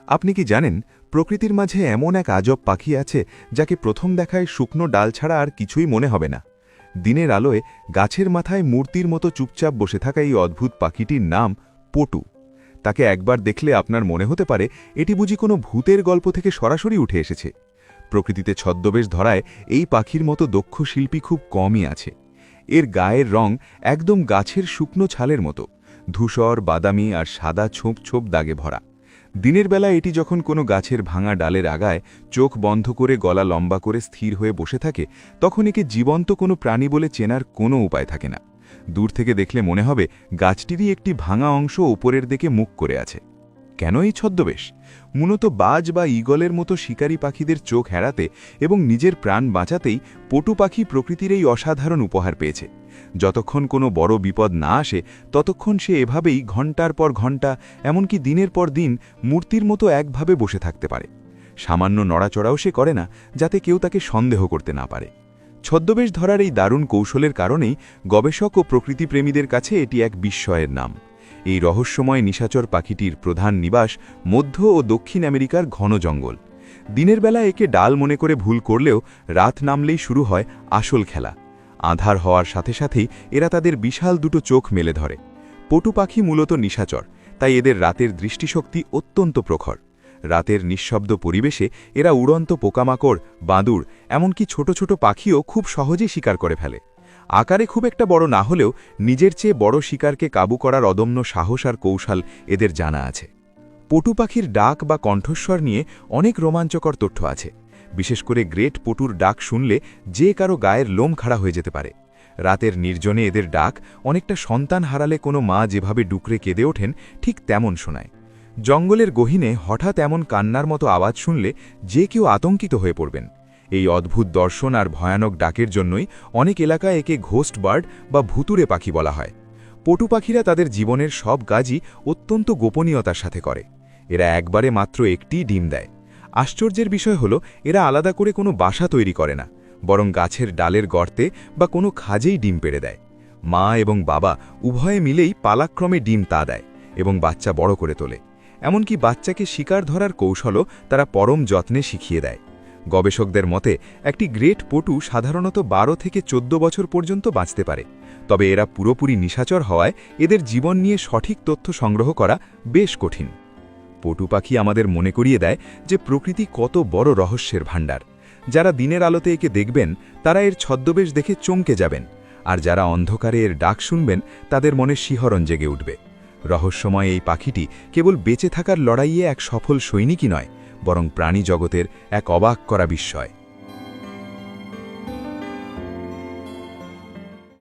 আপনি কি জানেন প্রকৃতির মাঝে এমন এক আজব পাখি আছে যাকে প্রথম দেখায় শুকনো ডাল ছাড়া আর কিছুই মনে হবে না। দিনের আলোয় গাছের মাথায় মূর্তির মতো চুপচাপ বসে থাকা এই অদ্ভুত পাখিটির নাম পটু। তাকে একবার দেখলে আপনার মনে হতে পারে এটি বুঝি কোনো ভূতের গল্প থেকে সরাসরি উঠে এসেছে। প্রকৃতিতে ছদ্মবেশ ধরায় এই পাখির মতো দক্ষ শিল্পী খুব কমই আছে। এর গায়ের রং একদম গাছের শুকনো ছালের মতো, ধূসর, বাদামি আর সাদা ছোপ ছোপ দাগে ভরা। দিনের বেলা এটি যখন কোনো গাছের ভাঙা ডালের আগায় চোখ বন্ধ করে গলা লম্বা করে স্থির হয়ে বসে থাকে, তখন একে জীবন্ত কোনো প্রাণী বলে চেনার কোনো উপায় থাকে না। দূর থেকে দেখলে মনে হবে গাছটিরই একটি ভাঙা অংশ উপরের দিকে মুখ করে আছে। কেন এই ছদ্মবেশ? মূলত বাজ বা ঈগলের মতো শিকারী পাখিদের চোখ এড়াতে এবং নিজের প্রাণ বাঁচাতেই পটু পাখি প্রকৃতির এই অসাধারণ উপহার পেয়েছে। যতক্ষণ কোনো বড় বিপদ না আসে ততক্ষণ সে এভাবেই ঘণ্টার পর ঘণ্টা, এমনকি দিনের পর দিন মূর্তির মতো একভাবে বসে থাকতে পারে। সামান্য নড়াচড়াও সে করে না, যাতে কেউ তাকে সন্দেহ করতে না পারে। ছদ্মবেশ ধরার এই দারুণ কৌশলের কারণেই গবেষক ও প্রকৃতিপ্রেমীদের কাছে এটি এক বিস্ময়ের নাম। এই রহস্যময় নিশাচর পাখিটির প্রধান নিবাস মধ্য ও দক্ষিণ আমেরিকার ঘন জঙ্গল। দিনের বেলা একে ডাল মনে করে ভুল করলেও রাত নামলেই শুরু হয় আসল খেলা। আঁধার হওয়ার সাথে সাথেই এরা তাদের বিশাল দুটো চোখ মেলে ধরে। পটু পাখি মূলত নিশাচর, তাই এদের রাতের দৃষ্টিশক্তি অত্যন্ত প্রখর। রাতের নিঃশব্দ পরিবেশে এরা উড়ন্ত পোকামাকড়, বাদুড়, এমনকি ছোট ছোট পাখিও খুব সহজেই শিকার করে ফেলে। আকারে খুব একটা বড় না হলেও নিজের চেয়ে বড় শিকারকে কাবু করার অদম্য সাহস আর কৌশল এদের জানা আছে। পটু পাখির ডাক বা কণ্ঠস্বর নিয়ে অনেক রোমাঞ্চকর তথ্য আছে। বিশেষ করে গ্রেট পটুর ডাক শুনলে যে কারো গায়ের লোম খাড়া হয়ে যেতে পারে। রাতের নির্জনে এদের ডাক অনেকটা সন্তান হারালে কোনো মা যেভাবে ডুকরে কেঁদে ওঠেন, ঠিক তেমন শোনায়। জঙ্গলের গহীনে হঠাৎ এমন কান্নার মতো আওয়াজ শুনলে যে কেউ আতঙ্কিত হয়ে পড়বেন। এই অদ্ভুত দর্শন আর ভয়ানক ডাকের জন্যই অনেক এলাকায় একে ঘোস্ট বার্ড বা ভুতুরে পাখি বলা হয়। পটু পাখিরা তাদের জীবনের সব কাজই অত্যন্ত গোপনীয়তার সাথে করে। এরা একবারে মাত্র একটিই ডিম দেয়। আশ্চর্যের বিষয় হলো এরা আলাদা করে কোনো বাসা তৈরি করে না, বরং গাছের ডালের গর্তে বা কোনো খাজেই ডিম পেড়ে দেয়। মা এবং বাবা উভয়ে মিলেই পালাক্রমে ডিম তা দেয় এবং বাচ্চা বড় করে তোলে। এমনকি বাচ্চাকে শিকার ধরার কৌশলও তারা পরম যত্নে শিখিয়ে দেয়। গবেষকদের মতে একটি গ্রেট পটু সাধারণত 12 থেকে 14 বছর পর্যন্ত বাঁচতে পারে। তবে এরা পুরোপুরি নিশাচর হওয়ায় এদের জীবন নিয়ে সঠিক তথ্য সংগ্রহ করা বেশ কঠিন। পটু পাখি আমাদের মনে করিয়ে দেয় যে প্রকৃতি কত বড় রহস্যের ভাণ্ডার। যারা দিনের আলোতে একে দেখবেন তারা এর ছদ্মবেশ দেখে চমকে যাবেন, আর যারা অন্ধকারে এর ডাক শুনবেন তাদের মনে শিহরণ জেগে উঠবে। রহস্যময় এই পাখিটি কেবল বেঁচে থাকার লড়াইয়ে এক সফল সৈনিকই নয়, বরং প্রাণী জগতের এক অবাক করা বিস্ময়।